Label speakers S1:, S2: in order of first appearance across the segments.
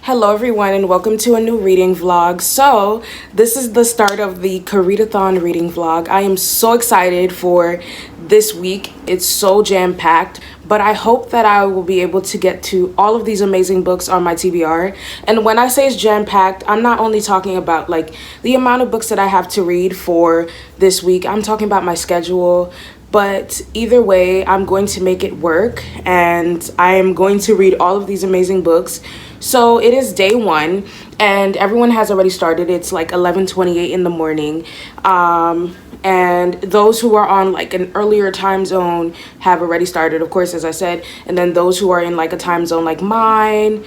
S1: Hello everyone and welcome to a new reading vlog. So this is the start of the Koreadathon reading vlog. I am so excited for this week. It's so jam-packed, but I hope that I will be able to get to all of these amazing books on my TBR. And when I say it's jam-packed, I'm not only talking about like the amount of books that I have to read for this week. I'm talking about my schedule. But either way, I'm going to make it work and I am going to read all of these amazing books. So it is day one and everyone has already started. It's like 11:28 in the morning. And those who are on like an earlier time zone have already started, of course, as I said. And then those who are in like a time zone like mine,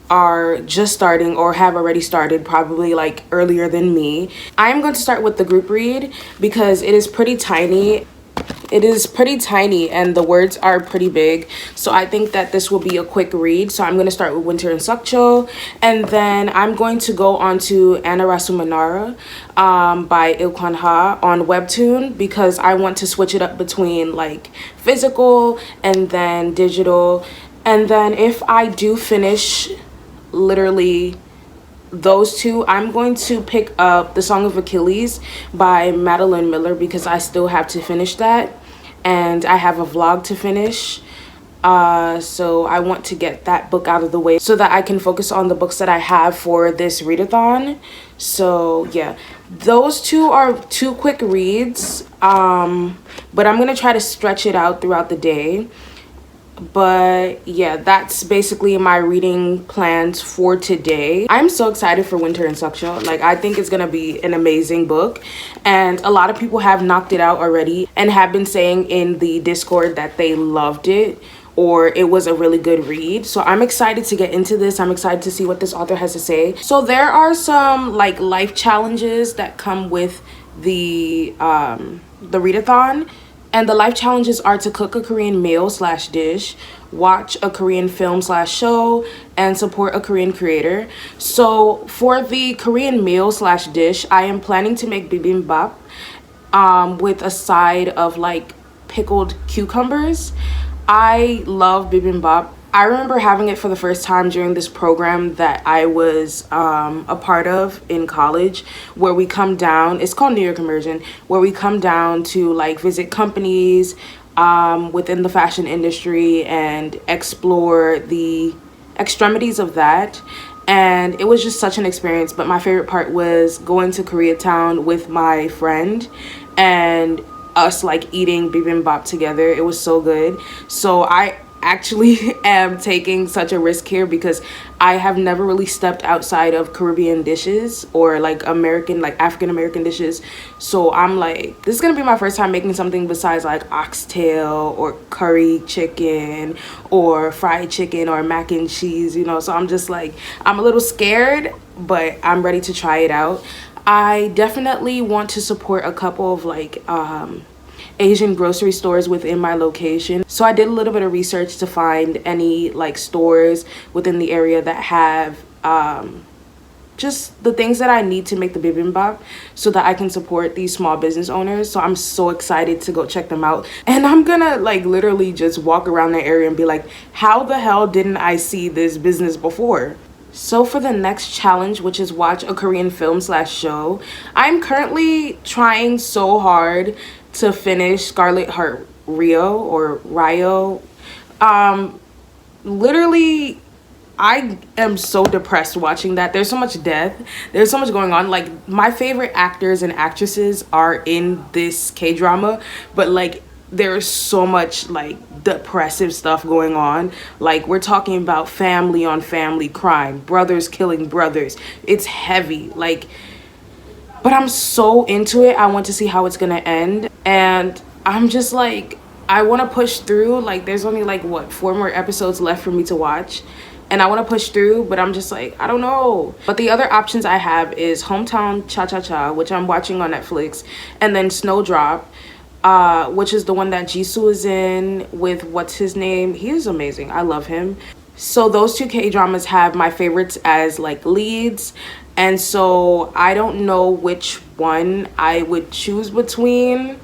S1: are just starting or have already started, probably like earlier than me. I'm going to start with the group read because it is pretty tiny. It is pretty tiny and the words are pretty big. So I think that this will be a quick read. So I'm going to start with Winter in Sukcho. And then I'm going to go on to Anarasu Manara by Ilkwan Ha on Webtoon because I want to switch it up between like physical and then digital. And then if I do finish literally those two, I'm going to pick up The Song of Achilles by Madeline Miller because I still have to finish that and I have a vlog to finish. So I want to get that book out of the way so that I can focus on the books that I have for this readathon. So yeah, those two are two quick reads, but I'm gonna try to stretch it out throughout the day. But yeah, that's basically my reading plans for today. I'm so excited for Winter in Sukcho. Like, I think it's gonna be an amazing book and a lot of people have knocked it out already and have been saying in the Discord that they loved it or it was a really good read. So I'm excited to get into this. I'm excited to see what this author has to say. So there are some like life challenges that come with the readathon. And the life challenges are to cook a Korean meal / dish, watch a Korean film / show, and support a Korean creator. So for the Korean meal / dish, I am planning to make bibimbap with a side of like pickled cucumbers. I love bibimbap. I remember having it for the first time during this program that I was a part of in college where we come down, it's called New York Immersion, where we come down to like visit companies within the fashion industry and explore the extremities of that. And it was just such an experience. But my favorite part was going to Koreatown with my friend and us like eating bibimbap together. It was so good. So I actually am taking such a risk here because I have never really stepped outside of Caribbean dishes or like American, like African American dishes. So I'm like, this is gonna be my first time making something besides like oxtail or curry chicken or fried chicken or mac and cheese, you know. So I'm just like, I'm a little scared, but I'm ready to try it out. I definitely want to support a couple of like Asian grocery stores within my location. So I did a little bit of research to find any like stores within the area that have just the things that I need to make the bibimbap so that I can support these small business owners. So I'm so excited to go check them out. And I'm gonna like literally just walk around the area and be like, how the hell didn't I see this business before? So for the next challenge, which is watch a Korean film / show, I'm currently trying so hard to finish Scarlet Heart Rio or Rio. Literally, I am so depressed watching that. There's so much death. There's so much going on. Like, my favorite actors and actresses are in this K-drama, but like there's so much like depressive stuff going on. Like, we're talking about family on family crime, brothers killing brothers. It's heavy. Like, but I'm so into it. I want to see how it's gonna end. And I'm just like, I want to push through. Like, there's only like what, 4 more episodes left for me to watch. And I want to push through, but I'm just like, I don't know. But the other options I have is Hometown Cha-Cha-Cha, which I'm watching on Netflix. And then Snowdrop, which is the one that Jisoo is in with, what's his name? He is amazing. I love him. So those two K-dramas have my favorites as like leads. And so I don't know which one I would choose between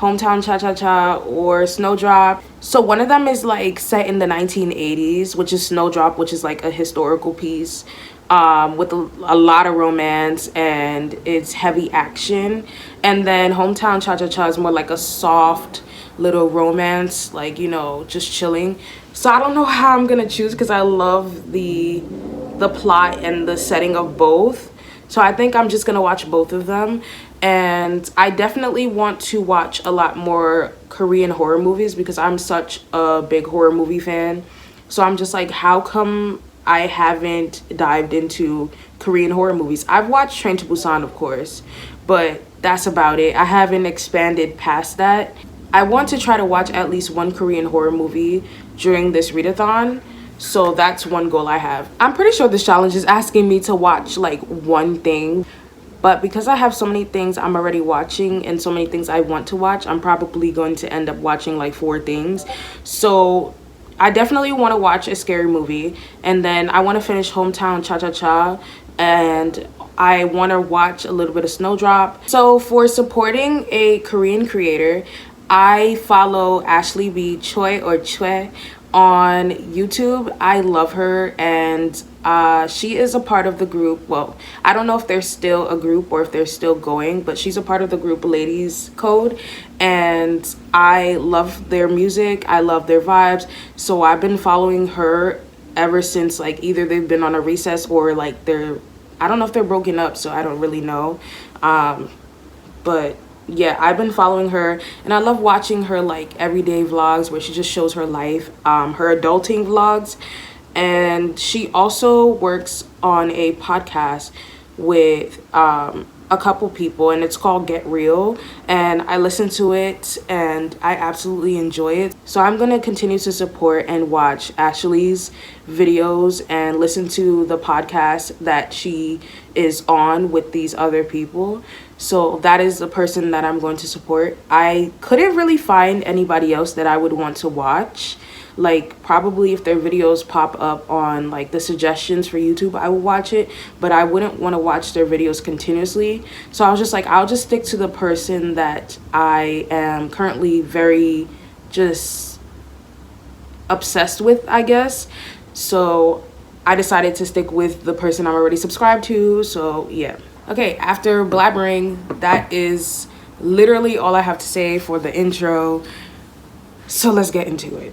S1: Hometown Cha-Cha-Cha or Snowdrop. So one of them is like set in the 1980s, which is Snowdrop, which is like a historical piece with a lot of romance and it's heavy action. And then Hometown Cha Cha Cha is more like a soft little romance, like, you know, just chilling. So I don't know how I'm gonna choose because I love the plot and the setting of both. So I think I'm just gonna watch both of them. And I definitely want to watch a lot more Korean horror movies because I'm such a big horror movie fan. So I'm just like, how come I haven't dived into Korean horror movies? I've watched Train to Busan, of course, but that's about it. I haven't expanded past that. I want to try to watch at least one Korean horror movie during this readathon. So that's one goal I have. I'm pretty sure this challenge is asking me to watch like one thing, but because I have so many things I'm already watching and so many things I want to watch, I'm probably going to end up watching like 4 things. So I definitely want to watch a scary movie, and then I want to finish Hometown Cha Cha Cha, and I want to watch a little bit of Snowdrop. So for supporting a Korean creator, I follow Ashley B. Choi or Choi on YouTube. I love her, and she is a part of the group. Well, I don't know if they're still a group or if they're still going, but she's a part of the group Ladies Code, and I love their music. I love their vibes. So I've been following her ever since, like, either they've been on a recess or like I don't know if they're broken up, so I don't really know. But yeah, I've been following her, and I love watching her like everyday vlogs where she just shows her life, her adulting vlogs. And she also works on a podcast with a couple people, and it's called Get Real, and I listen to it and I absolutely enjoy it. So I'm gonna continue to support and watch Ashley's videos and listen to the podcast that she is on with these other people. So that is the person that I'm going to support. I couldn't really find anybody else that I would want to watch. Like, probably if their videos pop up on like the suggestions for YouTube, I would watch it, but I wouldn't want to watch their videos continuously. So I was just like, I'll just stick to the person that I am currently very just obsessed with, I guess. So I decided to stick with the person I'm already subscribed to. So yeah. Okay, after blabbering, that is literally all I have to say for the intro. So let's get into it.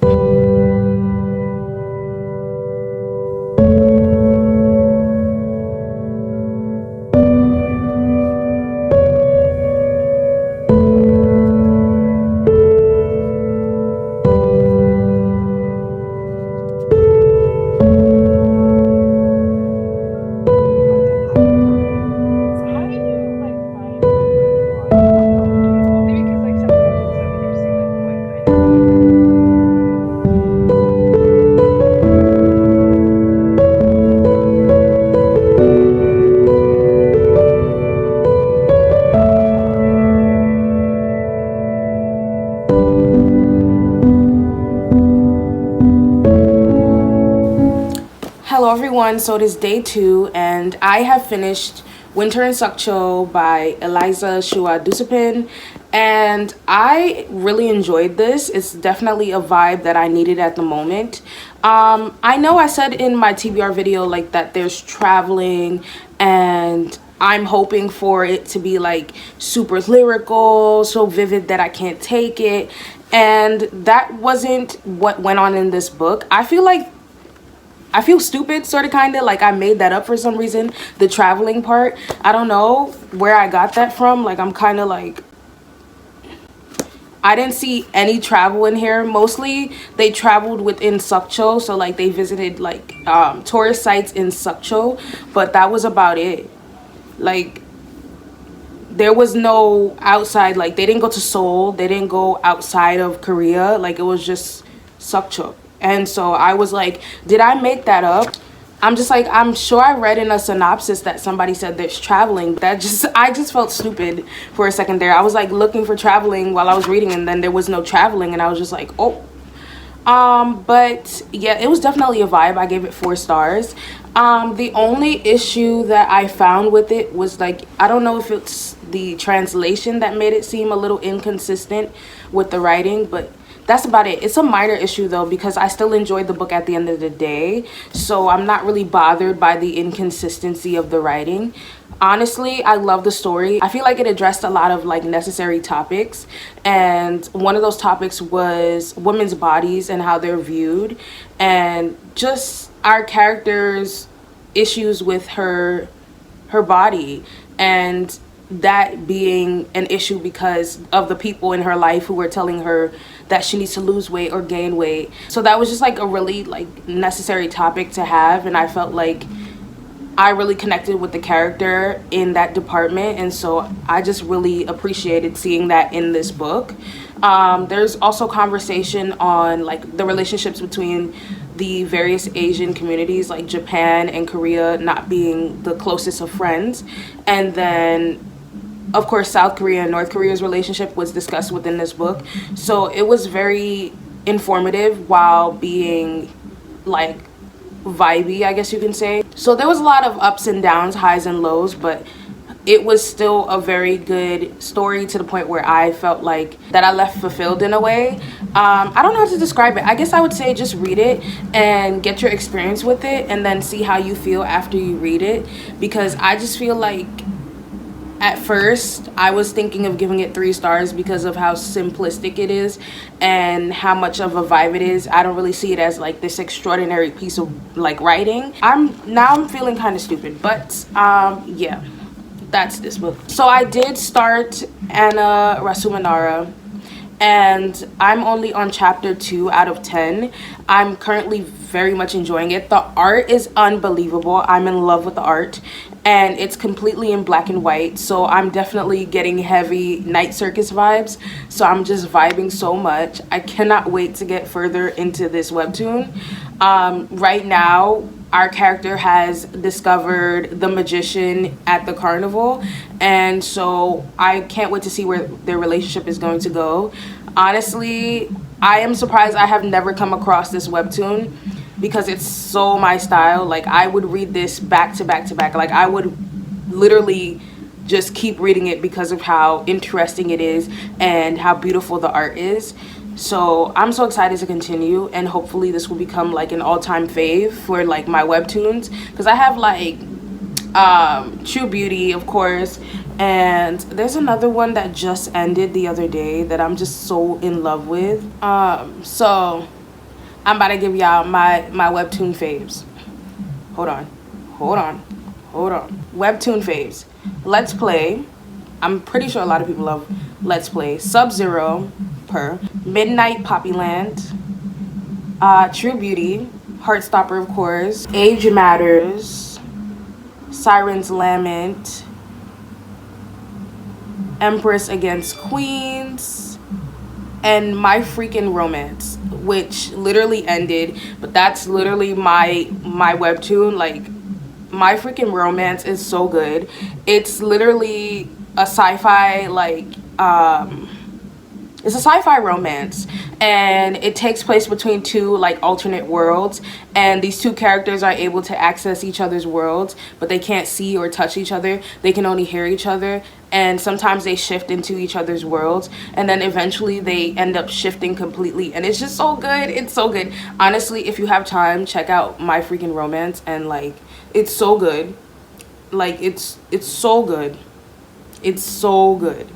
S1: Hello everyone, so it is day 2 and I have finished Winter in Sukcho by Eliza Shua Dusupin, and I really enjoyed this. It's definitely a vibe that I needed at the moment. I know I said in my TBR video like that there's traveling, and I'm hoping for it to be like super lyrical, so vivid that I can't take it, and that wasn't what went on in this book. I feel stupid, sort of, kind of like I made that up for some reason, the traveling part. I don't know where I got that from. Like, I'm kind of like, I didn't see any travel in here. Mostly they traveled within Sukcho, so like they visited like tourist sites in Sukcho, but that was about it. Like, there was no outside, like they didn't go to Seoul, they didn't go outside of Korea, like it was just Sukcho. And so I was like, did I make that up? I'm just like, I'm sure I read in a synopsis that somebody said there's traveling. I just felt stupid for a second there. I was like looking for traveling while I was reading, and then there was no traveling, and I was just like, oh. But yeah, it was definitely a vibe. I gave it 4 stars. The only issue that I found with it was like, I don't know if it's the translation that made it seem a little inconsistent with the writing, but that's about it. It's a minor issue though, because I still enjoyed the book at the end of the day, so I'm not really bothered by the inconsistency of the writing. Honestly, I love the story. I feel like it addressed a lot of like necessary topics, and one of those topics was women's bodies and how they're viewed, and just our character's issues with her body, and that being an issue because of the people in her life who were telling her that she needs to lose weight or gain weight. So that was just like a really like necessary topic to have, and I felt like I really connected with the character in that department, and so I just really appreciated seeing that in this book. There's also conversation on like the relationships between the various Asian communities, like Japan and Korea not being the closest of friends, and then of course South Korea and North Korea's relationship was discussed within this book. So it was very informative while being like vibey, I guess you can say. So there was a lot of ups and downs, highs and lows, but it was still a very good story to the point where I felt like that I left fulfilled in a way. I don't know how to describe it. I guess I would say just read it and get your experience with it, and then see how you feel after you read it, because I just feel like at first I was thinking of giving it 3 stars because of how simplistic it is and how much of a vibe it is. I don't really see it as like this extraordinary piece of like writing. I'm feeling kind of stupid, but yeah, that's this book. So I did start Anna Rasumanara, and I'm only on chapter 2 out of 10. I'm currently very much enjoying it. The art is unbelievable. I'm in love with the art, and it's completely in black and white, so I'm definitely getting heavy Night Circus vibes. So I'm just vibing so much. I cannot wait to get further into this webtoon. Right now our character has discovered the magician at the carnival, and so I can't wait to see where their relationship is going to go. Honestly, I am surprised I have never come across this webtoon, because it's so my style. Like I would read this back to back to back. Like I would literally just keep reading it because of how interesting it is and how beautiful the art is. So I'm so excited to continue, and hopefully this will become like an all-time fave for like my webtoons, because I have like True Beauty, of course, and there's another one that just ended the other day that I'm just so in love with. So I'm about to give y'all my webtoon faves. Hold on. Webtoon faves. Let's Play. I'm pretty sure a lot of people love Let's Play. Sub-Zero, Midnight Poppyland, True Beauty, Heartstopper, of course, Age Matters, Siren's Lament, Empress Against Queens, and My Freaking Romance, which literally ended, but that's literally my webtoon. Like My Freaking Romance is so good. It's literally a sci-fi like it's a sci-fi romance, and it takes place between 2 like alternate worlds, and these 2 characters are able to access each other's worlds, but they can't see or touch each other. They can only hear each other, and sometimes they shift into each other's worlds, and then eventually they end up shifting completely, and it's just so good. It's so good. Honestly, if you have time, check out My Freaking Romance, and like it's so good. Like it's so good. It's so good.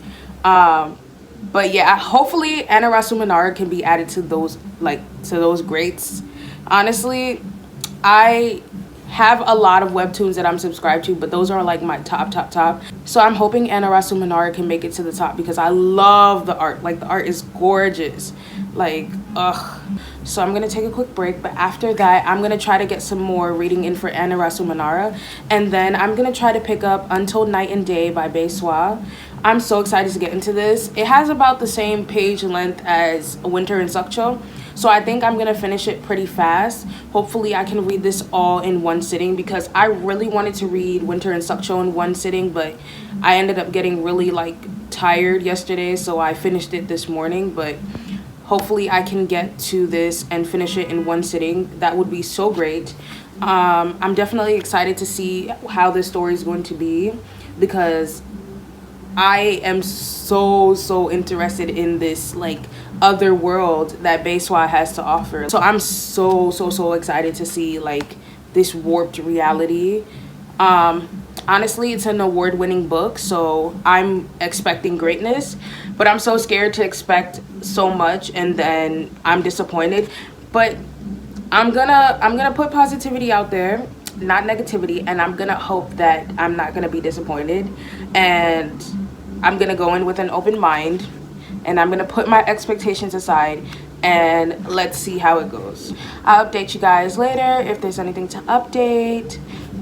S1: But yeah, hopefully Anna Rasumanara can be added to those greats. Honestly, I have a lot of webtoons that I'm subscribed to, but those are like my top. So I'm hoping Anna Rasumanara can make it to the top, because I love the art. Like the art is gorgeous. Like ugh. So I'm gonna take a quick break, but after that I'm gonna try to get some more reading in for Anna Rasumanara, and then I'm gonna try to pick up Until Night and Day by Bae-swa. I'm so excited to get into this. It has about the same page length as Winter in Sukcho, so I think I'm gonna finish it pretty fast. Hopefully I can read this all in one sitting, because I really wanted to read Winter in Sukcho in one sitting, but I ended up getting really like tired yesterday, so I finished it this morning. But hopefully I can get to this and finish it in one sitting. That would be so great. I'm definitely excited to see how this story is going to be, because I am so interested in this like other world that Beiswa has to offer. So I'm so excited to see like this warped reality. Honestly, it's an award-winning book, so I'm expecting greatness, but I'm so scared to expect so much and then I'm disappointed. But I'm gonna put positivity out there, not negativity, and I'm gonna hope that I'm not gonna be disappointed, and I'm gonna go in with an open mind, and I'm gonna put my expectations aside, and let's see how it goes. I'll update you guys later if there's anything to update.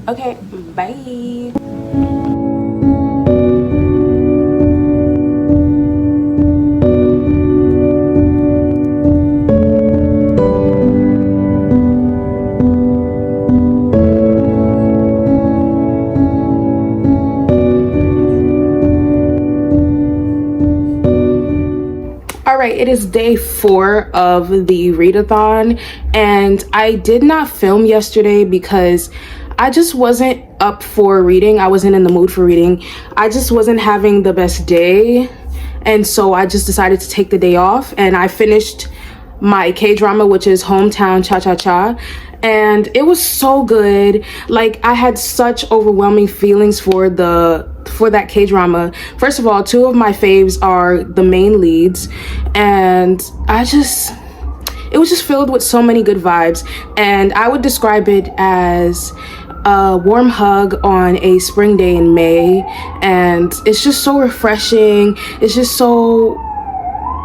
S1: Okay, bye. All right, it is day 4 of the Readathon, and I did not film yesterday because I just wasn't up for reading. I wasn't in the mood for reading. I just wasn't having the best day, and so I just decided to take the day off, and I finished my K-drama, which is Hometown Cha-Cha-Cha, and it was so good. Like, I had such overwhelming feelings for that K-drama. First of all, 2 of my faves are the main leads, and it was just filled with so many good vibes, and I would describe it as a warm hug on a spring day in May, and it's just so refreshing. It's just so,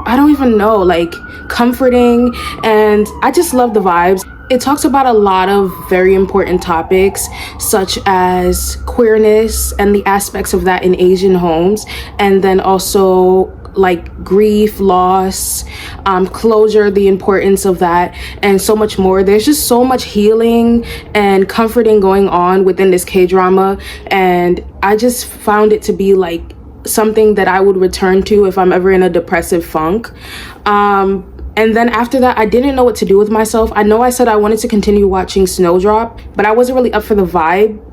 S1: I don't even know, like comforting, and I just love the vibes. It talks about a lot of very important topics, such as queerness and the aspects of that in Asian homes, and then also like grief, loss, closure, the importance of that, and so much more. There's just so much healing and comforting going on within this K-drama, and I just found it to be like something that I would return to if I'm ever in a depressive funk. And then after that, I didn't know what to do with myself. I know I said I wanted to continue watching Snowdrop, but I wasn't really up for the vibe.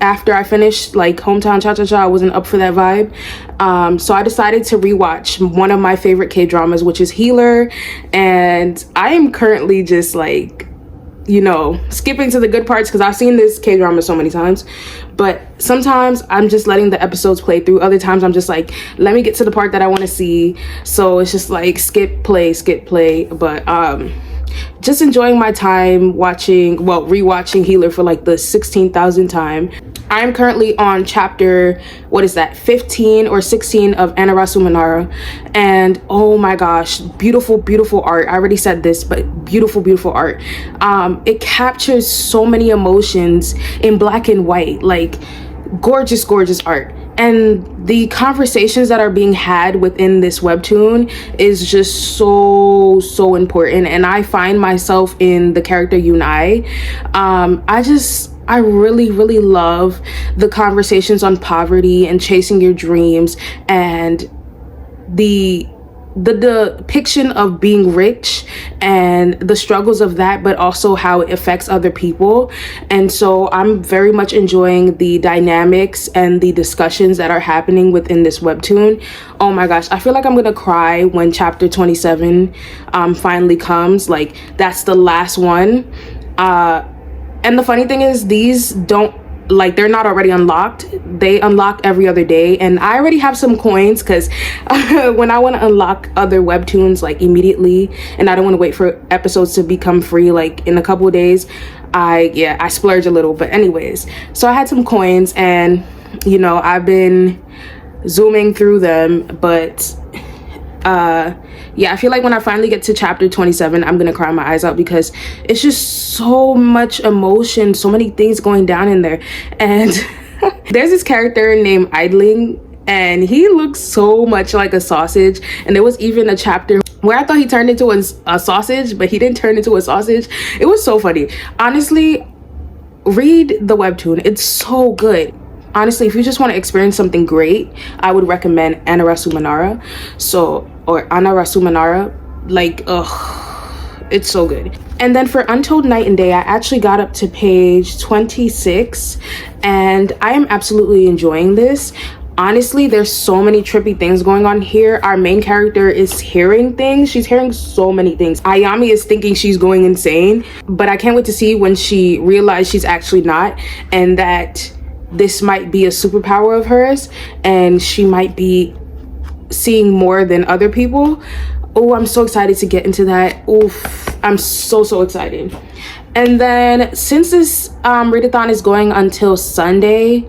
S1: After I finished like Hometown Cha-Cha-Cha, I wasn't up for that vibe. So I decided to rewatch one of my favorite K-dramas, which is Healer. And I am currently just like, you know, skipping to the good parts because I've seen this K-drama so many times. But sometimes I'm just letting the episodes play through. Other times I'm just like, let me get to the part that I want to see. So it's just like skip, play. But just enjoying my time rewatching Healer for like the 16,000th time. I'm currently on chapter, 15 or 16 of Anarasu Manara, and oh my gosh, beautiful art. I already said this, but beautiful art. It captures so many emotions in black and white, like gorgeous art. And the conversations that are being had within this webtoon is just so important, and I find myself in the character Yunai. I really love the conversations on poverty and chasing your dreams, and the depiction of being rich and the struggles of that, but also how it affects other people. And so I'm very much enjoying the dynamics and the discussions that are happening within this webtoon. Oh my gosh, I feel like I'm gonna cry when chapter 27 finally comes. Like, that's the last one. And the funny thing is, these don't, like, they're not already unlocked. They unlock every other day, and I already have some coins because when I want to unlock other webtoons like immediately, and I don't want to wait for episodes to become free like in a couple of days, I splurge a little. But anyways, so I had some coins, and you know, I've been zooming through them, but yeah, I feel like when I finally get to chapter 27, I'm gonna cry my eyes out because it's just so much emotion, so many things going down in there. And there's this character named Idling, and he looks so much like a sausage. And there was even a chapter where I thought he turned into a sausage, but he didn't turn into a sausage. It was so funny. Honestly, read the webtoon. It's so good. Honestly, if you just want to experience something great, I would recommend Anarasu Manara. Or Anarasu Manara. Like, it's so good. And then for Untold Night and Day, I actually got up to page 26, and I am absolutely enjoying this. Honestly, there's so many trippy things going on here. Our main character is hearing things. She's hearing so many things. Ayami is thinking she's going insane, but I can't wait to see when she realizes she's actually not, and that this might be a superpower of hers and she might be seeing more than other people. Oh, I'm so excited to get into that. Oof, I'm so excited. And then since this readathon is going until Sunday,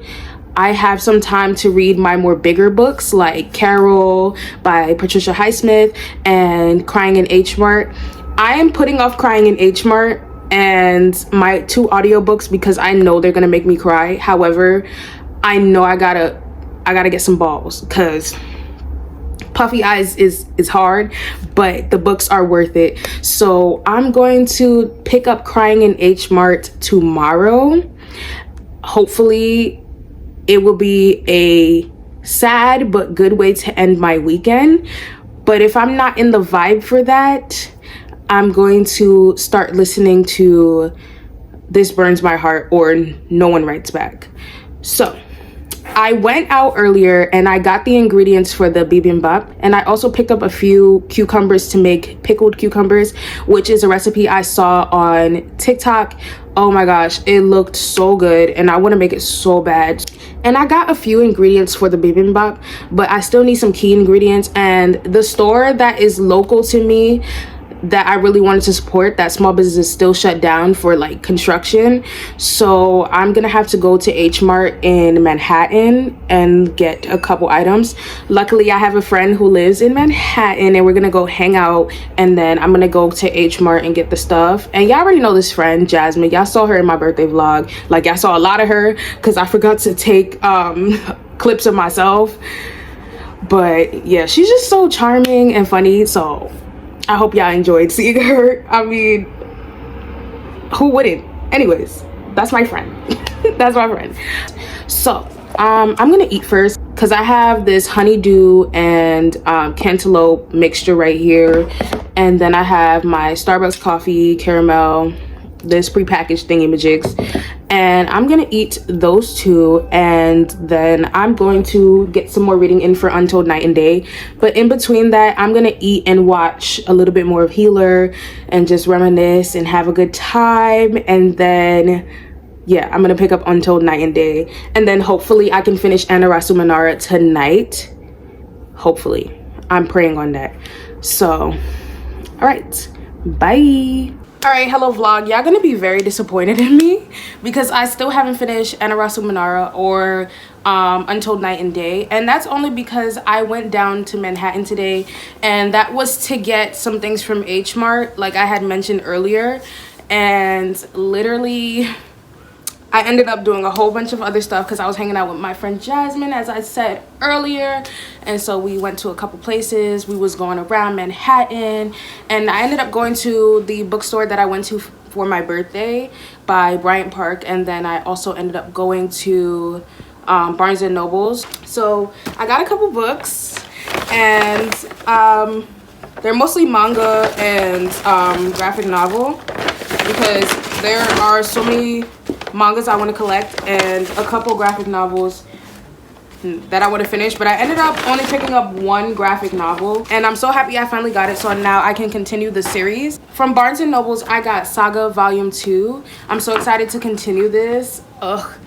S1: I have some time to read my more bigger books like Carol by Patricia Highsmith and Crying in H Mart. I am putting off Crying in H Mart and my 2 audiobooks because I know they're gonna make me cry. However, I know I gotta get some balls because Puffy Eyes is hard, but the books are worth it. So I'm going to pick up Crying in H Mart tomorrow. Hopefully it will be a sad but good way to end my weekend. But if I'm not in the vibe for that, I'm going to start listening to This Burns My Heart or No One Writes Back. So I went out earlier and I got the ingredients for the bibimbap, and I also picked up a few cucumbers to make pickled cucumbers, which is a recipe I saw on TikTok. Oh my gosh, it looked so good and I want to make it so bad. And I got a few ingredients for the bibimbap, but I still need some key ingredients, and the store that is local to me that I really wanted to support, that small business is still shut down for like construction. So I'm gonna have to go to H Mart in Manhattan and get a couple items. Luckily, I have a friend who lives in Manhattan and we're gonna go hang out, and then I'm gonna go to H Mart and get the stuff. And y'all already know this friend, Jasmine. Y'all saw her in my birthday vlog. Like, y'all saw a lot of her because I forgot to take clips of myself. But yeah, she's just so charming and funny. So I hope y'all enjoyed seeing her. I mean, who wouldn't? Anyways, that's my friend. That's my friend. So I'm gonna eat first because I have this honeydew and cantaloupe mixture right here, and then I have my Starbucks coffee caramel, this prepackaged thingy-majigs, and I'm gonna eat those 2, and then I'm going to get some more reading in for Untold Night and Day. But in between that, I'm gonna eat and watch a little bit more of Healer and just reminisce and have a good time. And then yeah, I'm gonna pick up Untold Night and Day, and then hopefully I can finish Anarasu Manara tonight. Hopefully, I'm praying on that. So all right, bye. All right, hello vlog. Y'all gonna be very disappointed in me because I still haven't finished Anarasu Manara or Untold Night and Day, and that's only because I went down to Manhattan today, and that was to get some things from H Mart like I had mentioned earlier. And literally I ended up doing a whole bunch of other stuff because I was hanging out with my friend Jasmine, as I said earlier. And so we went to a couple places. We was going around Manhattan, and I ended up going to the bookstore that I went to for my birthday by Bryant Park. And then I also ended up going to Barnes and Nobles. So I got a couple books, and they're mostly manga and graphic novel because there are so many mangas I want to collect and a couple graphic novels that I want to finish. But I ended up only picking up 1 graphic novel, and I'm so happy I finally got it, so now I can continue the series. From Barnes and Nobles, I got Saga Volume 2. I'm so excited to continue this. Ugh.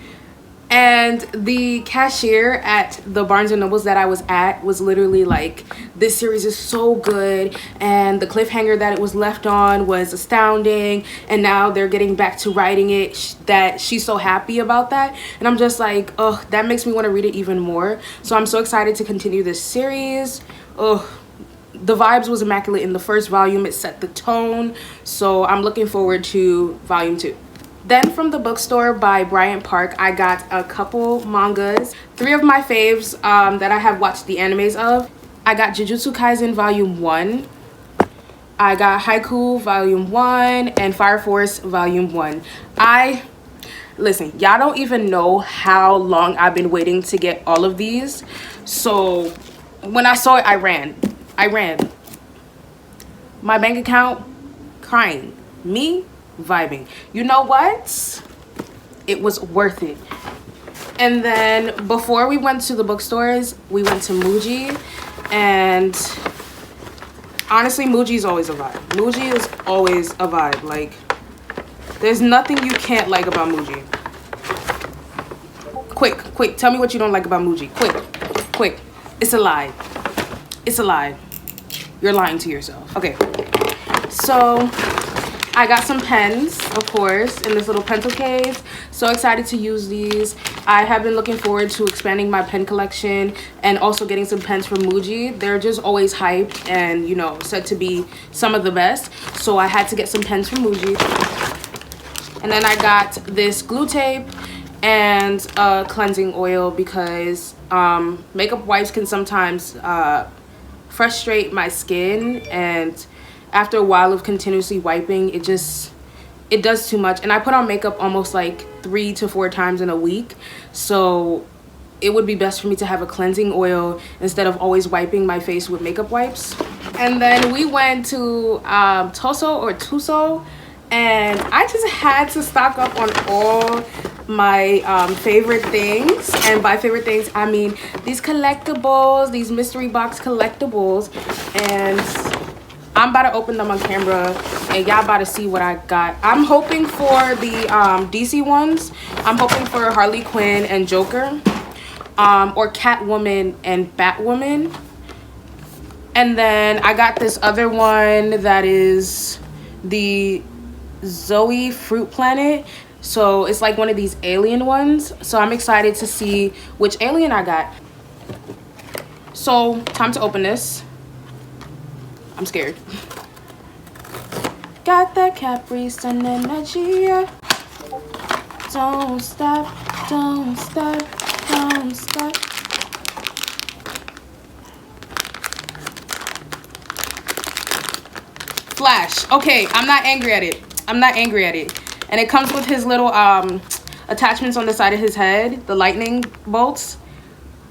S1: And the cashier at the Barnes & Nobles that I was at was literally like, this series is so good, and the cliffhanger that it was left on was astounding, and now they're getting back to writing it, that she's so happy about that. And I'm just like, oh, that makes me want to read it even more. So I'm so excited to continue this series. Oh, the vibes was immaculate in the first volume. It set the tone, so I'm looking forward to volume 2. Then from the bookstore by Bryant Park, I got a couple mangas. 3 of my faves that I have watched the animes of. I got Jujutsu Kaisen Volume 1. I got Haiku Volume 1 and Fire Force Volume 1. Listen, y'all don't even know how long I've been waiting to get all of these. So when I saw it, I ran. My bank account crying. Me vibing. You know what? It was worth it. And then before we went to the bookstores, we went to Muji, and honestly, Muji is always a vibe. Muji is always a vibe. Like, there's nothing you can't like about Muji. Quick, tell me what you don't like about Muji. Quick. It's a lie. It's a lie. You're lying to yourself. Okay, so I got some pens, of course, in this little pencil case. So excited to use these. I have been looking forward to expanding my pen collection and also getting some pens from Muji. They're just always hyped and, you know, said to be some of the best. So I had to get some pens from Muji. And then I got this glue tape and a cleansing oil because makeup wipes can sometimes frustrate my skin, and after a while of continuously wiping, it does too much. And I put on makeup almost like 3 to 4 times in a week, so it would be best for me to have a cleansing oil instead of always wiping my face with makeup wipes. And then we went to Tuso, and I just had to stock up on all my favorite things. And by favorite things, I mean these collectibles, these mystery box collectibles. And I'm about to open them on camera, and y'all about to see what I got. I'm hoping for the DC ones. I'm hoping for Harley Quinn and Joker, or Catwoman and Batwoman. And then I got this other one that is the Zoe Fruit Planet. So it's like one of these alien ones. So I'm excited to see which alien I got. So time to open this. I'm scared. Got that Capri Sun energy. Don't stop, don't stop, don't stop. Flash. Okay, I'm not angry at it. I'm not angry at it. And it comes with his little attachments on the side of his head, the lightning bolts.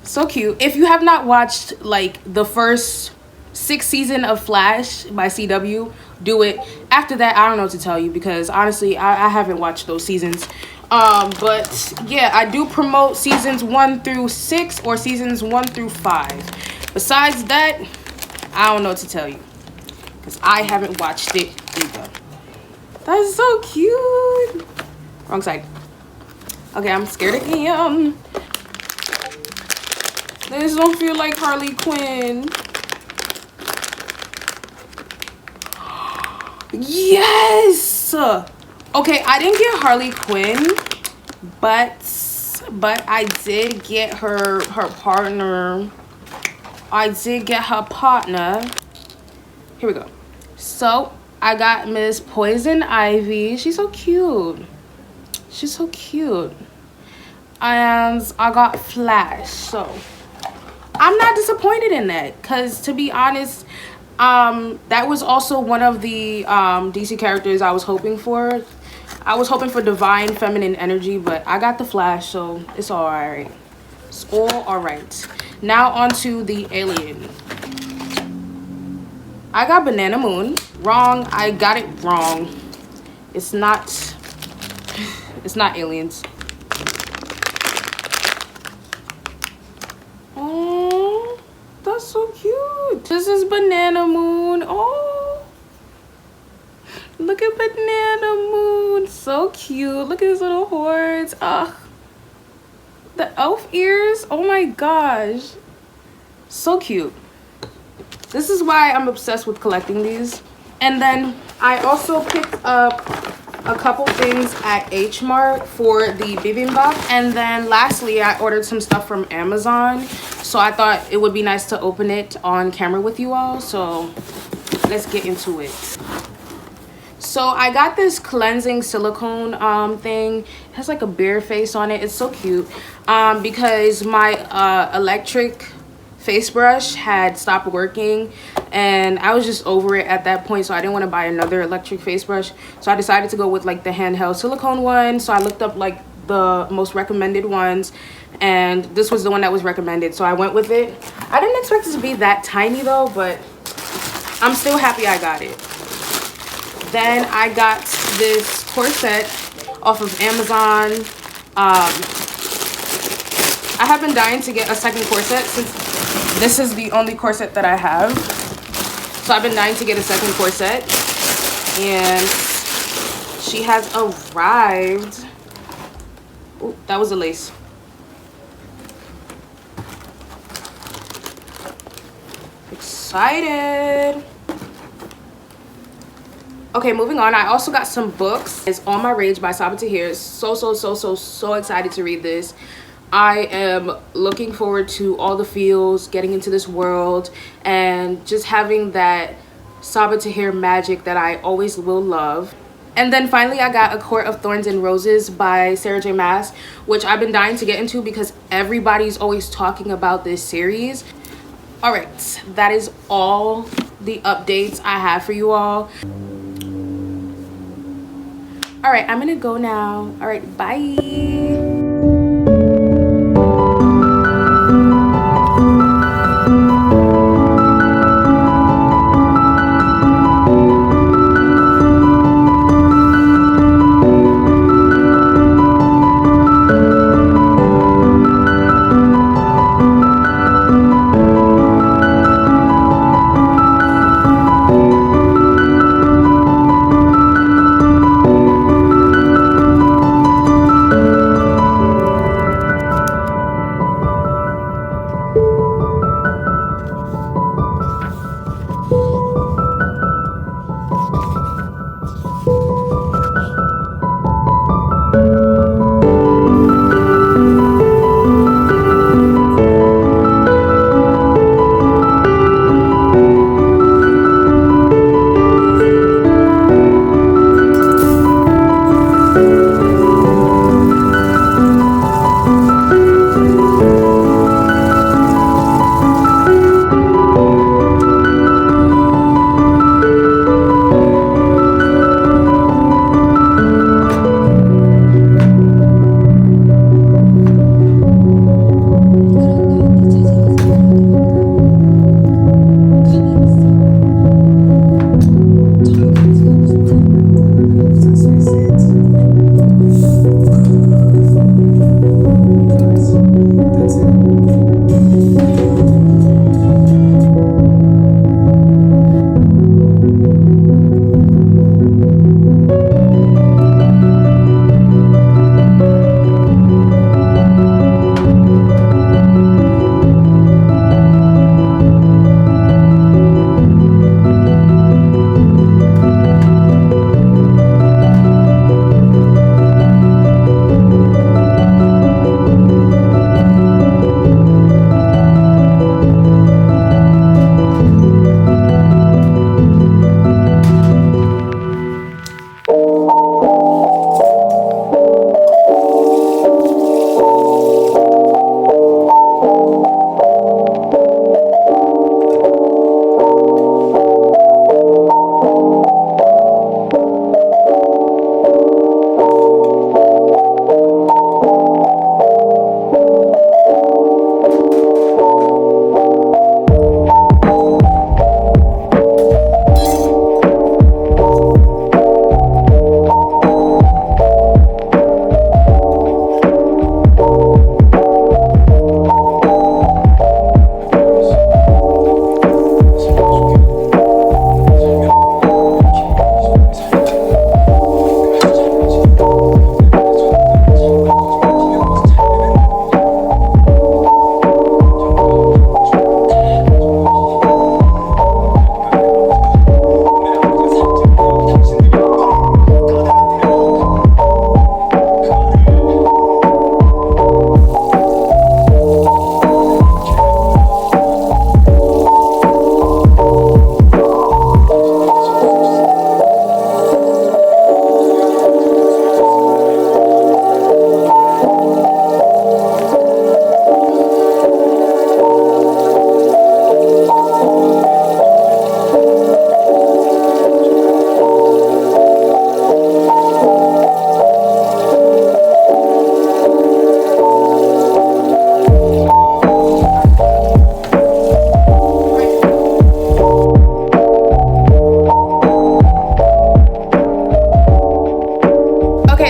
S1: So cute. If you have not watched like the first 6th season of Flash by CW, do it. After that, I don't know what to tell you, because honestly, I haven't watched those seasons. But yeah, I do promote seasons 1 through 6 or seasons 1 through 5. Besides that, I don't know what to tell you, because I haven't watched it either. That's so cute. Wrong side. Okay, I'm scared again. This don't feel like Harley Quinn. Yes. Okay, I didn't get Harley Quinn, but I did get her partner. I did get her partner. Here we go. So I got Miss Poison Ivy. She's so cute. She's so cute. And I got Flash. So I'm not disappointed in that, because to be honest, that was also one of the DC characters I was hoping for. I was hoping for divine feminine energy, but I got the Flash, so it's all right. It's all right. Now on to the alien. I got Banana Moon. Wrong. I got it wrong. It's not aliens. Oh, that's so cute. This is Banana Moon. Oh, look at Banana Moon. So cute. Look at his little horns. Ugh. The elf ears. Oh my gosh. So cute. This is why I'm obsessed with collecting these. And then I also picked up a couple things at H Mart for the bibimbap. And then lastly, I ordered some stuff from Amazon. So I thought it would be nice to open it on camera with you all. So let's get into it. So I got this cleansing silicone thing. It has like a bear face on it. It's so cute because my electric face brush had stopped working, and I was just over it at that point, so I didn't want to buy another electric face brush. So I decided to go with like the handheld silicone one. So I looked up like the most recommended ones, and this was the one that was recommended, so I went with it. I didn't expect it to be that tiny though, but I'm still happy I got it. Then I got this corset off of Amazon. I have been dying to get a second corset since this is the only corset that I have. So I've been dying to get a second corset, and she has arrived. Oh, that was a lace. Excited. Okay, moving on. I also got some books. It's On My Rage by Sabaa Tahir. So excited to read this. I am looking forward to all the feels, getting into this world, and just having that Sabaa Tahir magic that I always will love. And then finally, I got A Court of Thorns and Roses by Sarah J Maas, which I've been dying to get into because everybody's always talking about this series. All right, that is all the updates I have for you all. All right, I'm gonna go now. All right, bye.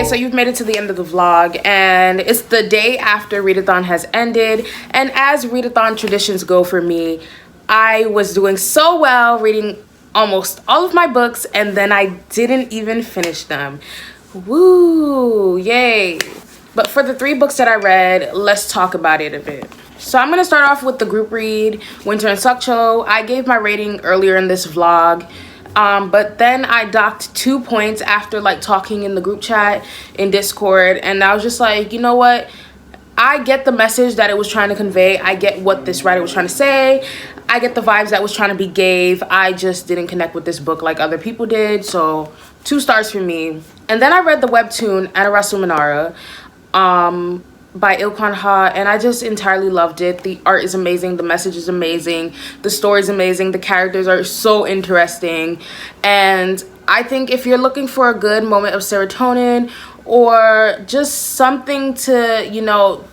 S1: So you've made it to the end of the vlog, and it's the day after Readathon has ended. And as Readathon traditions go for me, I was doing so well reading almost all of my books, and then I didn't even finish them. Woo, yay. But for the 3 books that I read, let's talk about it a bit. So I'm gonna start off with the group read, Winter in Seokcho. I gave my rating earlier in this vlog, but then I docked 2 points after like talking in the group chat in Discord, and I was just like, you know what? I get the message that it was trying to convey. I get what this writer was trying to say. I get the vibes that was trying to be gave. I just didn't connect with this book like other people did, so 2 stars for me. And then I read the webtoon Anarasu Minara by Ilkwan Ha, and I just entirely loved it. The art is amazing, the message is amazing, the story is amazing, the characters are so interesting, and I think if you're looking for a good moment of serotonin or just something to, you know,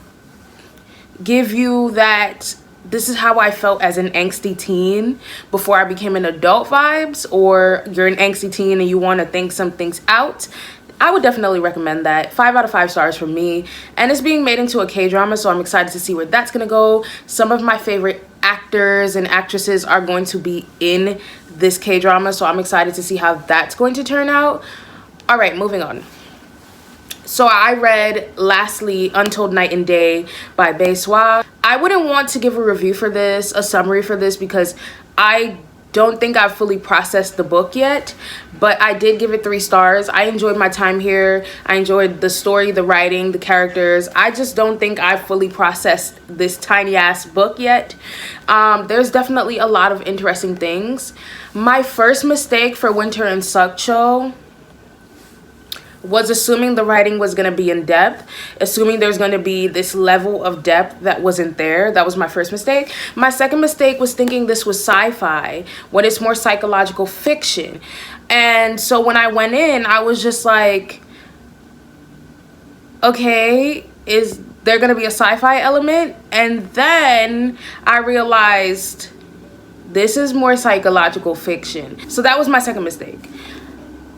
S1: give you that this is how I felt as an angsty teen before I became an adult vibes, or you're an angsty teen and you want to think some things out, I would definitely recommend that. 5 out of 5 stars from me. And it's being made into a K-drama, so I'm excited to see where that's gonna go. Some of my favorite actors and actresses are going to be in this K-drama, so I'm excited to see how that's going to turn out. All right, moving on. So I read lastly Untold Night and Day by Bae Swa. I wouldn't want to give a review for this, a summary for this, because I don't think I've fully processed the book yet, but I did give it 3 stars. I enjoyed my time here. I enjoyed the story, the writing, the characters. I just don't think I've fully processed this tiny ass book yet. There's definitely a lot of interesting things. My first mistake for Winter in Seokcho was assuming the writing was going to be in depth, assuming there's going to be this level of depth that wasn't there. That was my first mistake. My second mistake was thinking this was sci-fi when it's more psychological fiction. And so when I went in, I was just like, okay, is there going to be a sci-fi element? And then I realized this is more psychological fiction. So that was my second mistake.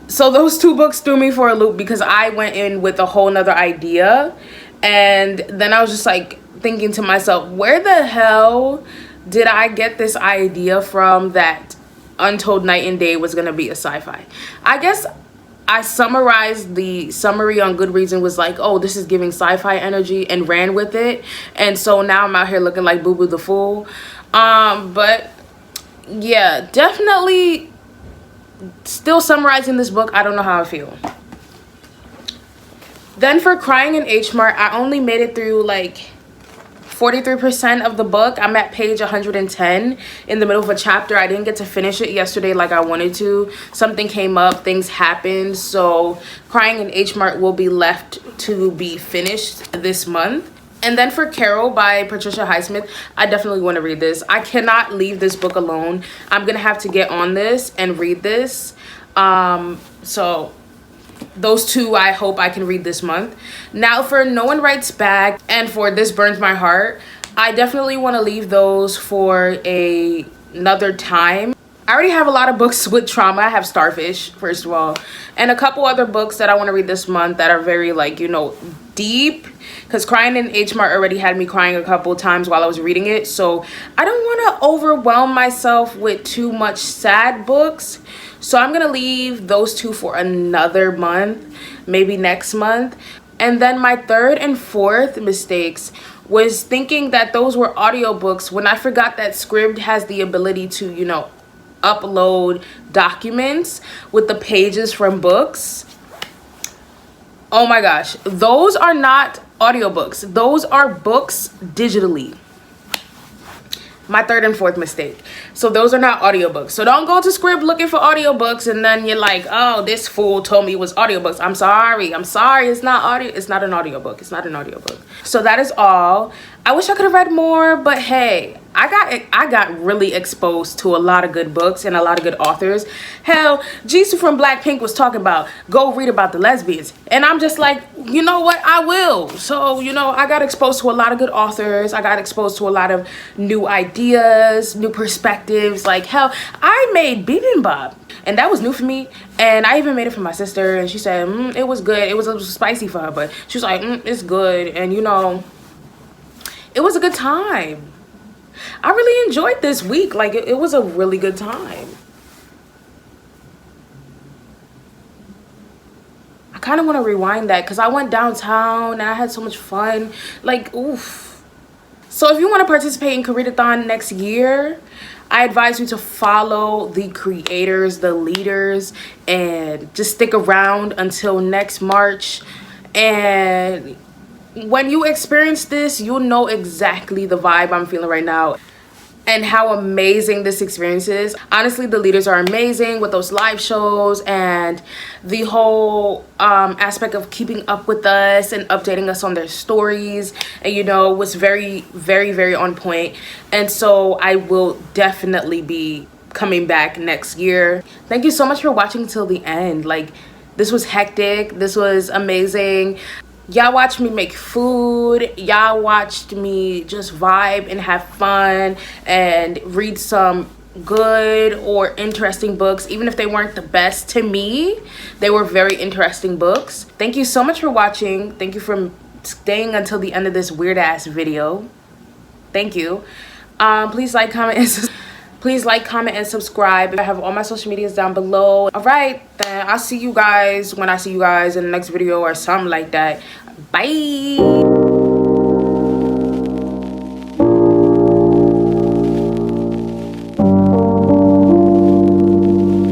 S1: So those 2 books threw me for a loop because I went in with a whole nother idea, and then I was just like thinking to myself, where the hell did I get this idea from that Untold Night and Day was gonna be a sci-fi? I guess I summarized the summary on Goodreads and was like, oh, this is giving sci-fi energy, and ran with it, and so now I'm out here looking like Boo Boo the Fool. But yeah, definitely still summarizing this book, I don't know how I feel. Then for Crying in H Mart, I only made it through like 43% of the book. I'm at page 110 in the middle of a chapter. I didn't get to finish it yesterday like I wanted to. Something came up, things happened, so Crying in H Mart will be left to be finished this month. And then for Carol by Patricia Highsmith, I definitely want to read this. I cannot leave this book alone. I'm going to have to get on this and read this. So those 2 I hope I can read this month. Now for No One Writes Back and for This Burns My Heart, I definitely want to leave those for another time. I already have a lot of books with trauma. I have Starfish, first of all, and a couple other books that I want to read this month that are very, like, you know, deep, because Crying in H Mart already had me crying a couple times while I was reading it, so I don't want to overwhelm myself with too much sad books. So I'm gonna leave those 2 for another month, maybe next month. And then my third and fourth mistakes was thinking that those were audiobooks when I forgot that Scribd has the ability to, you know, upload documents with the pages from books. Oh my gosh, those are not audiobooks. Those are books digitally. My third and fourth mistake. So those are not audiobooks. So don't go to Scribd looking for audiobooks and then you're like, oh, this fool told me it was audiobooks. I'm sorry. It's not audio. It's not an audiobook. It's not an audiobook. So that is all. I wish I could have read more, but hey, I got really exposed to a lot of good books and a lot of good authors. Hell, Jisoo from Blackpink was talking about go read about the lesbians, and I'm just like, you know what, I will. So, you know, I got exposed to a lot of good authors. I got exposed to a lot of new ideas, new perspectives. Like, hell, I made bibimbap, and that was new for me. And I even made it for my sister, and she said it was good. It was a little spicy for her, but she was like, it's good. And you know, it was a good time. I really enjoyed this week. Like, it was a really good time. I kind of want to rewind that because I went downtown and I had so much fun. Like, oof. So if you want to participate in Koreadathon next year, I advise you to follow the creators, the leaders, and just stick around until next March. And when you experience this, you'll know exactly the vibe I'm feeling right now and how amazing this experience is. Honestly, the leaders are amazing with those live shows and the whole aspect of keeping up with us and updating us on their stories, and you know, was very, very, very on point. And so I will definitely be coming back next year. Thank you so much for watching till the end. Like, this was hectic, this was amazing. Y'all watched me make food, y'all watched me just vibe and have fun and read some good or interesting books. Even if they weren't the best, to me they were very interesting books. Thank you so much for watching. Thank you for staying until the end of this weird ass video. Thank you. Please like, comment, and subscribe. I have all my social medias down below. All right, then I'll see you guys when I see you guys in the next video or something like that. Bye.